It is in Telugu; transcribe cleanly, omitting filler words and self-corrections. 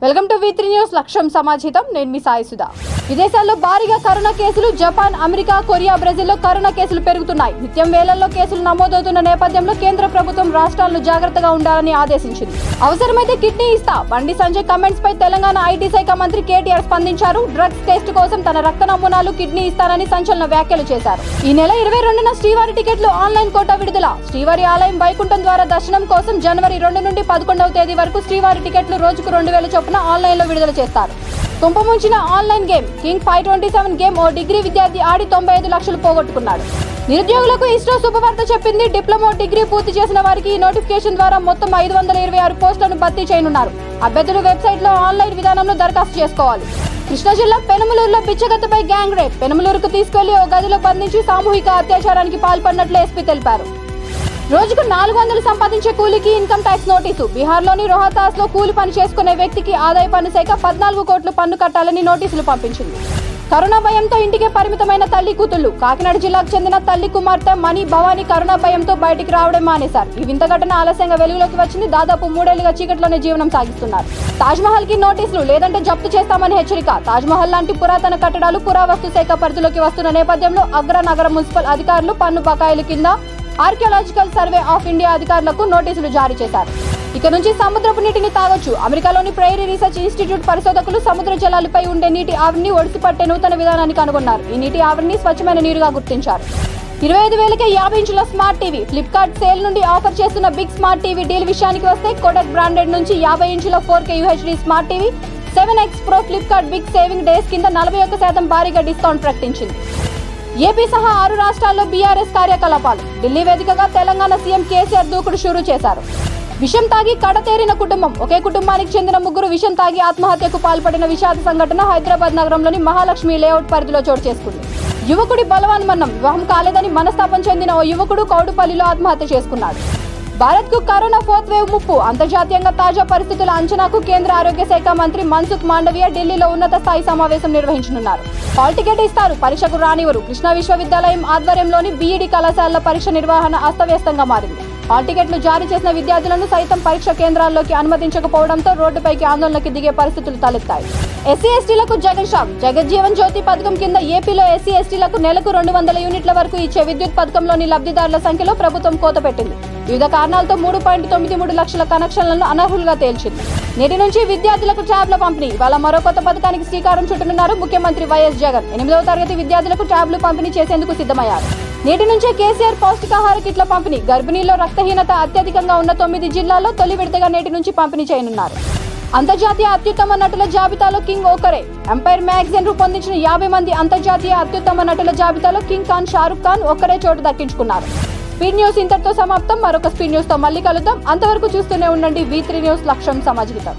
వెల్కమ్ టు V3 న్యూస్ లక్ష్యం సమాజితం నేను మీ సాయి సుధా విదేశాల్లో భారీగా కరోనా కేసులు జపాన్ అమెరికా కొరియా బ్రెజిల్లో కరోనా కేసులు పెరుగుతున్నాయి నిత్యం వేలల్లో కేసులు నమోదవుతున్న నేపథ్యంలో కేంద్ర ప్రభుత్వం రాష్ట్రాలను జాగృతగా ఉండాలని ఆదేశించింది అవసరమైతే కిడ్నీ ఇస్తా బండి సంజయ్ కమెంట్స్ పై తెలంగాణ ఐటీ శాఖ మంత్రి కేటీఆర్ స్పందించారు డ్రగ్స్ టెస్ట్ కోసం తన రక్త నమూనాలు కిడ్నీ ఇస్తానని సంచలన వ్యాఖ్యలు చేశారు ఈ నెల 22న శ్రీవారి టికెట్లు ఆన్లైన్ కోటా విడుదల శ్రీవారి ఆలయం వైకుంఠం ద్వారా దర్శనం కోసం జనవరి 2 నుండి 11వ తేదీ వరకు శ్రీవారి టికెట్లు రోజుకు 2000 చొప్పున ఆన్లైన్ లో విడుదల చేస్తారు కుంపముంచిన ఆన్లైన్ గేమ్ కింగ్ 527 గేమ్ ఓ డిగ్రీ విద్యార్థి ఆడి 95 లక్షలు పోగొట్టుకున్నాడు నిరుద్యోగులకు ఇస్రో శుభవార్త చెప్పింది డిప్లొమా డిగ్రీ పూర్తి చేసిన వారికి ఈ నోటిఫికేషన్ ద్వారా మొత్తం 526 పోస్టులను భర్తీ చేయనున్నారు అభ్యర్థులు వెబ్సైట్ లో ఆన్లైన్ విధానంలో దరఖాస్తు చేసుకోవాలి కృష్ణా జిల్లా పెనమలూరులో బిచ్చగత్తపై గ్యాంగ్ రేప్ పెనమలూరుకు తీసుకెళ్లి ఓ గదిలో బంధించి సామూహిక అత్యాచారానికి పాల్పడినట్లు ఎస్పీ తెలిపారు రోజుకు 400 సంపాదించే కూలీకి ఇన్కమ్ ట్యాక్స్ నోటీసు బీహార్లోని రోహతాస్ లో కూలి పని చేసుకునే వ్యక్తికి ఆదాయ పన్ను శాఖ 14 కోట్లు పన్ను కట్టాలని నోటీసులు పంపించింది కరోనా భయంతో ఇంటికే పరిమితమైన తల్లి కూతుళ్లు కాకినాడ జిల్లాకు చెందిన తల్లి కుమార్తె మణి భవానీ కరోనా భయంతో బయటికి రావడం మానేశారు ఈ వింత ఘటన ఆలస్యంగా వెలుగులోకి వచ్చింది దాదాపు 3 ఏళ్లుగా చీకట్లోనే జీవనం సాగిస్తున్నారు తాజ్మహల్ కి నోటీసులు లేదంటే జప్తు చేస్తామని హెచ్చరిక తాజ్మహల్ లాంటి పురాతన కట్టడాలు పురావస్తు శాఖ పరిధిలోకి వస్తున్న నేపథ్యంలో అగ్ర నగర మున్సిపల్ అధికారులు పన్ను బకాయిల కింద ఆర్కియాలజికల్ సర్వే ఆఫ్ ఇండియా అధికారులకు నోటీసులు జారీ చేశారు ఇక నుంచి సముద్రపు నీటిని తాగొచ్చు అమెరికాలోని ప్రైరీ రీసెర్చ్ ఇన్స్టిట్యూట్ పరిశోధకులు సముద్ర జలాలపై ఉండే నీటి ఆవిరిని ఒడిసిపట్టే నూతన విధానాన్ని కనుగొన్నారు ఈ నీటి ఆవిరిని స్వచ్ఛమైన నీరుగా గుర్తించారు 25,000కే 50 ఇంచుల స్మార్ట్ టీవీ ఫ్లిప్కార్ట్ సేల్ నుండి ఆఫర్ చేస్తున్న బిగ్ స్మార్ట్ టీవీ డీల్ విషయానికి వస్తే కోడక్ బ్రాండెడ్ నుంచి 50 ఇంచుల 4K UHD smart TV 7X Pro Flipkart big saving days కింద 41% భారీగా డిస్కౌంట్ ప్రకటించింది ఏపీ సహా 6 రాష్ట్రాల్లో బీఆర్ఎస్ కార్యకలాపాలు ఢిల్లీ వేదికగా తెలంగాణ సీఎం కేసీఆర్ దూకుడు షురూ చేశారు విషం తాగి కడతేరిన కుటుంబం ఒకే కుటుంబానికి చెందిన 3 విషం తాగి ఆత్మహత్యకు పాల్పడిన విషాద సంఘటన హైదరాబాద్ నగరంలోని మహాలక్ష్మి లేఅవుట్ పరిధిలో చోటు చేసుకుంది యువకుడి బలవన్మరణం వివాహం కాలేదని మనస్తాపం చెందిన ఓ యువకుడు కౌడుపల్లిలో ఆత్మహత్య చేసుకున్నాడు భారత్ కు కరోనా 4th వేవ్ ముప్పు అంతర్జాతీయంగా తాజా పరిస్థితుల అంచనాకు కేంద్ర ఆరోగ్య శాఖ మంత్రి మన్సుఖ్ మాండవీయ ఢిల్లీలో ఉన్నత స్థాయి సమావేశం నిర్వహించనున్నారు హాల్ టికెట్ ఇస్తారు పరీక్షకు రానివరు కృష్ణా విశ్వవిద్యాలయం ఆధ్వర్యంలోని బీఈడీ కళాశాలల పరీక్ష నిర్వహణ అస్తవ్యస్తంగా మారింది హాల్ టికెట్లు జారీ చేసిన విద్యార్థులను సైతం పరీక్ష కేంద్రాల్లోకి అనుమతించకపోవడంతో రోడ్డుపైకి ఆందోళనకి దిగే పరిస్థితులు తలెత్తాయి ఎస్సీ ఎస్టీలకు జగన్ షాక్ జగజ్జీవన్ జ్యోతి పథకం కింద ఏపీలో ఎస్సీ ఎస్టీలకు నెలకు 200 యూనిట్ల వరకు ఇచ్చే విద్యుత్ పథకంలోని లబ్ధిదారుల సంఖ్యలో ప్రభుత్వం కోత పెట్టింది వివిధ కారణాలతో 3.93 లక్షల కనెక్షన్లను అనర్హులుగా తేల్చింది నేటి నుంచి విద్యార్థులకు ట్యాబ్ల పంపిణీ ఇవాళ మరో కొత్త పథకానికి శ్రీకారం చుట్టనున్నారు ముఖ్యమంత్రి వైఎస్ జగన్ 8వ తరగతి విద్యార్థులకు ట్యాబ్లు పంపిణీ చేసేందుకు సిద్ధమయ్యారు నేటి నుంచే కేసీఆర్ పౌష్టికాహార కిట్ల పంపిణీ గర్భిణీల్లో రక్తహీనత అత్యధికంగా ఉన్న 9 జిల్లాల్లో తొలి విడతగా నేటి నుంచి పంపిణీ చేయనున్నారు అంతర్జాతీయ అత్యుత్తమ నటుల జాబితాలో కింగ్ ఒకరే ఎంపైర్ మ్యాగజైన్ రూపొందించిన 50 మంది అంతర్జాతీయ అత్యుత్తమ నటుల జాబితాలో కింగ్ ఖాన్ షారుఖ్ ఖాన్ ఒక్కరే చోటు దక్కించుకున్నారు స్పీడ్ న్యూస్ ఇంతటితో సమాప్తం మరొక స్పీడ్ న్యూస్ తో మళ్ళీ కలుద్దాం అంతవరకు చూస్తూనే ఉండండి V3 న్యూస్ లక్ష్యం సమాజితం